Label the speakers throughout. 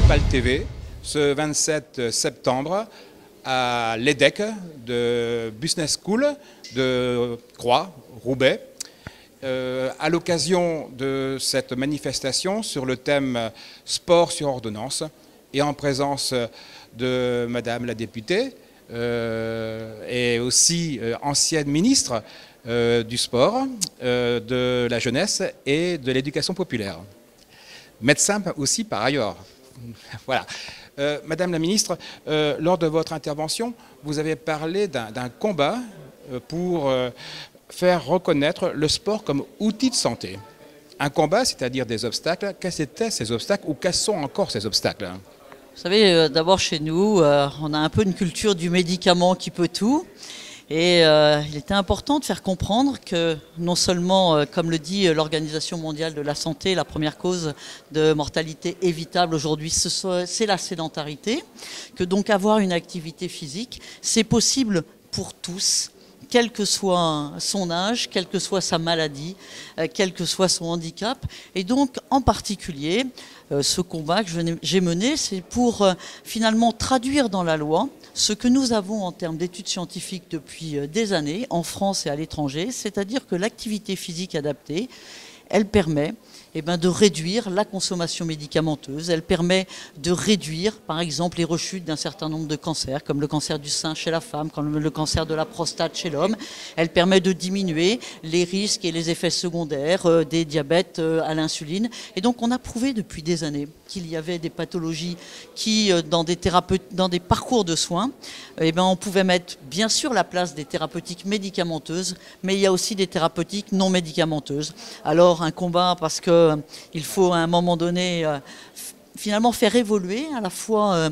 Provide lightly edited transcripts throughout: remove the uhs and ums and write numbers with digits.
Speaker 1: Municipal TV ce 27 septembre à l'EDEC de Business School de Croix, Roubaix, à l'occasion de cette manifestation sur le thème sport sur ordonnance et en présence de Madame la députée et aussi ancienne ministre du sport, de la jeunesse et de l'éducation populaire. Médecin aussi par ailleurs. Voilà. Madame la ministre, lors de votre intervention, vous avez parlé d'un combat pour faire reconnaître le sport comme outil de santé. Un combat, c'est-à-dire des obstacles. Quels étaient ces obstacles ou quels sont encore ces obstacles?
Speaker 2: Vous savez, d'abord chez nous, on a un peu une culture du médicament qui peut tout. Et il était important de faire comprendre que non seulement, comme le dit l'Organisation mondiale de la santé, la première cause de mortalité évitable aujourd'hui, c'est la sédentarité, que donc avoir une activité physique, c'est possible pour tous, quel que soit son âge, quelle que soit sa maladie, quel que soit son handicap. Et donc, en particulier, ce combat que j'ai mené, c'est pour finalement traduire dans la loi ce que nous avons en termes d'études scientifiques depuis des années, en France et à l'étranger, c'est-à-dire que l'activité physique adaptée, elle permet de réduire la consommation médicamenteuse. Elle permet de réduire, par exemple, les rechutes d'un certain nombre de cancers, comme le cancer du sein chez la femme, comme le cancer de la prostate chez l'homme. Elle permet de diminuer les risques et les effets secondaires des diabètes à l'insuline. Et donc, on a prouvé depuis des années qu'il y avait des pathologies qui, dans des parcours de soins, on pouvait mettre bien sûr la place des thérapeutiques médicamenteuses, mais il y a aussi des thérapeutiques non médicamenteuses. Alors, un combat parce que il faut à un moment donné finalement faire évoluer à la fois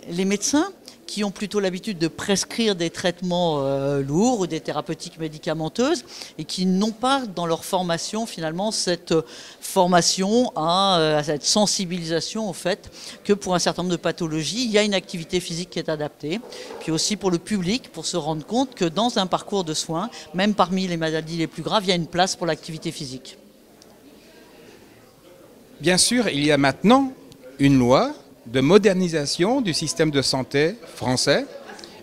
Speaker 2: les médecins qui ont plutôt l'habitude de prescrire des traitements lourds ou des thérapeutiques médicamenteuses et qui n'ont pas dans leur formation finalement cette formation à cette sensibilisation au fait que pour un certain nombre de pathologies, il y a une activité physique qui est adaptée. Puis aussi pour le public, pour se rendre compte que dans un parcours de soins, même parmi les maladies les plus graves, il y a une place pour l'activité physique.
Speaker 1: Bien sûr, il y a maintenant une loi de modernisation du système de santé français,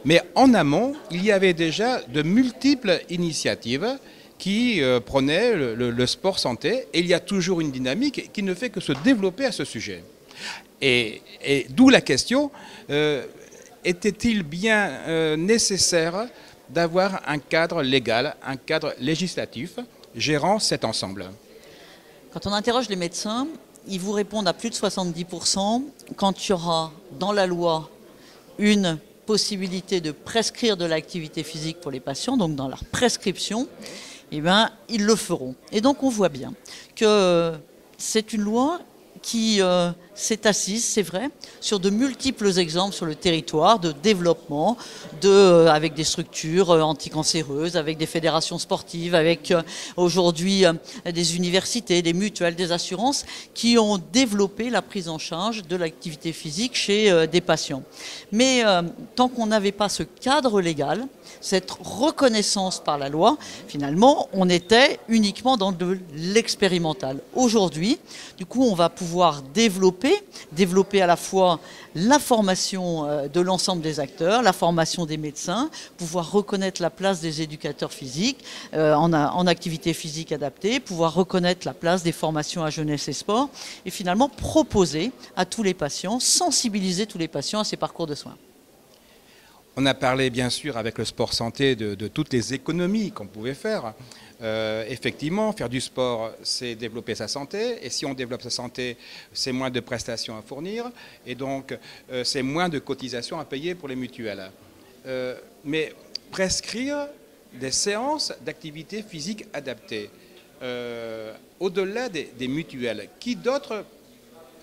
Speaker 1: mais en amont, il y avait déjà de multiples initiatives qui prenaient le sport santé, et il y a toujours une dynamique qui ne fait que se développer à ce sujet. Et d'où la question, était-il bien nécessaire d'avoir un cadre légal, un cadre législatif gérant cet ensemble?
Speaker 2: Quand on interroge les médecins, ils vous répondent à plus de 70% quand il y aura dans la loi une possibilité de prescrire de l'activité physique pour les patients, donc dans leur prescription, ils le feront. Et donc on voit bien que c'est une loi qui s'est assise, c'est vrai, sur de multiples exemples sur le territoire de développement, avec des structures anticancéreuses, avec des fédérations sportives, avec aujourd'hui des universités, des mutuelles, des assurances qui ont développé la prise en charge de l'activité physique chez des patients. Mais tant qu'on n'avait pas ce cadre légal, cette reconnaissance par la loi, finalement, on était uniquement dans de l'expérimental. Aujourd'hui, du coup, on va pouvoir développer à la fois la formation de l'ensemble des acteurs, la formation des médecins, pouvoir reconnaître la place des éducateurs physiques en activité physique adaptée, pouvoir reconnaître la place des formations à jeunesse et sport, et finalement proposer à tous les patients, sensibiliser tous les patients à ces parcours de soins.
Speaker 1: On a parlé bien sûr avec le sport santé de toutes les économies qu'on pouvait faire. Effectivement, faire du sport, c'est développer sa santé. Et si on développe sa santé, c'est moins de prestations à fournir. Et donc, c'est moins de cotisations à payer pour les mutuelles. Mais prescrire des séances d'activité physique adaptée, au-delà des mutuelles, qui d'autres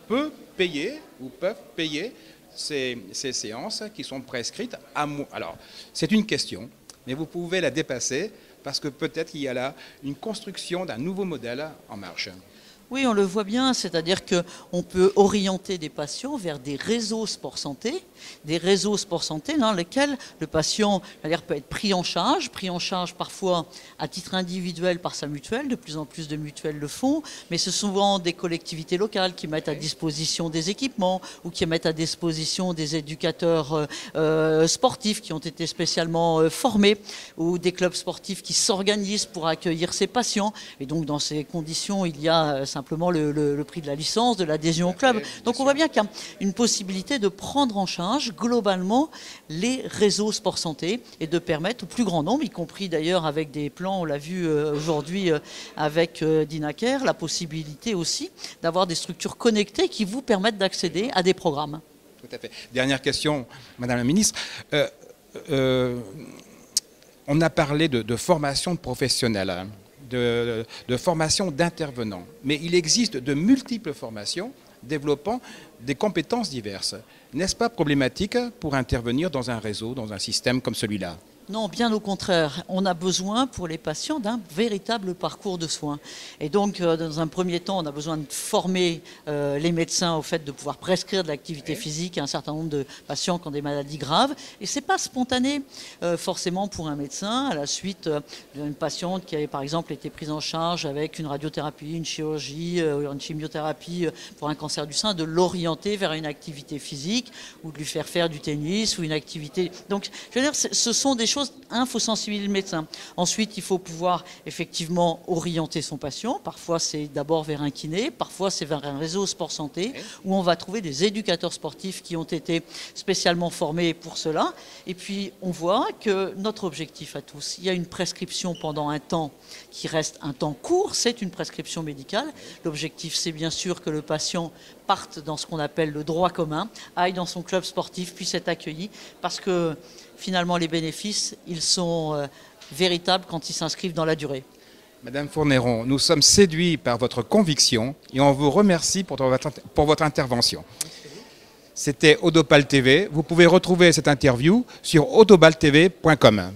Speaker 1: peut payer ou peuvent payer ces séances qui sont prescrites à moi? Alors, c'est une question, mais vous pouvez la dépasser parce que peut-être qu'il y a là une construction d'un nouveau modèle en marche.
Speaker 2: Oui, on le voit bien, c'est-à-dire qu'on peut orienter des patients vers des réseaux sport santé dans lesquels le patient peut être pris en charge parfois à titre individuel par sa mutuelle, de plus en plus de mutuelles le font, mais c'est souvent des collectivités locales qui mettent à disposition des équipements ou qui mettent à disposition des éducateurs sportifs qui ont été spécialement formés, ou des clubs sportifs qui s'organisent pour accueillir ces patients. Et donc dans ces conditions, il y a simplement le prix de la licence, de l'adhésion au club. Donc on voit bien qu'il y a une possibilité de prendre en charge globalement les réseaux sport santé et de permettre au plus grand nombre, y compris d'ailleurs avec des plans, on l'a vu aujourd'hui avec Dynacare, la possibilité aussi d'avoir des structures connectées qui vous permettent d'accéder à des programmes.
Speaker 1: Tout à fait. Dernière question, Madame la Ministre. On a parlé de formation professionnelle, de formation d'intervenants, mais il existe de multiples formations développant des compétences diverses. N'est-ce pas problématique pour intervenir dans un réseau, dans un système comme celui-là ?
Speaker 2: Non, bien au contraire. On a besoin pour les patients d'un véritable parcours de soins. Et donc, dans un premier temps, on a besoin de former les médecins au fait de pouvoir prescrire de l'activité physique à un certain nombre de patients qui ont des maladies graves. Et ce n'est pas spontané forcément pour un médecin à la suite d'une patiente qui avait par exemple été prise en charge avec une radiothérapie, une chirurgie, une chimiothérapie pour un cancer du sein, de l'orienter vers une activité physique ou de lui faire faire du tennis ou une activité. Donc, je veux dire, ce sont des choses, il faut sensibiliser le médecin. Ensuite, il faut pouvoir effectivement orienter son patient. Parfois, c'est d'abord vers un kiné, parfois c'est vers un réseau sport santé, où on va trouver des éducateurs sportifs qui ont été spécialement formés pour cela. Et puis, on voit que notre objectif à tous, il y a une prescription pendant un temps qui reste un temps court, c'est une prescription médicale. L'objectif, c'est bien sûr que le patient parte dans ce qu'on appelle le droit commun, aille dans son club sportif, puisse être accueilli, parce que finalement, les bénéfices, ils sont véritables quand ils s'inscrivent dans la durée.
Speaker 1: Madame Fournéron, nous sommes séduits par votre conviction et on vous remercie pour votre intervention. C'était Odopal TV. Vous pouvez retrouver cette interview sur odobaltv.com.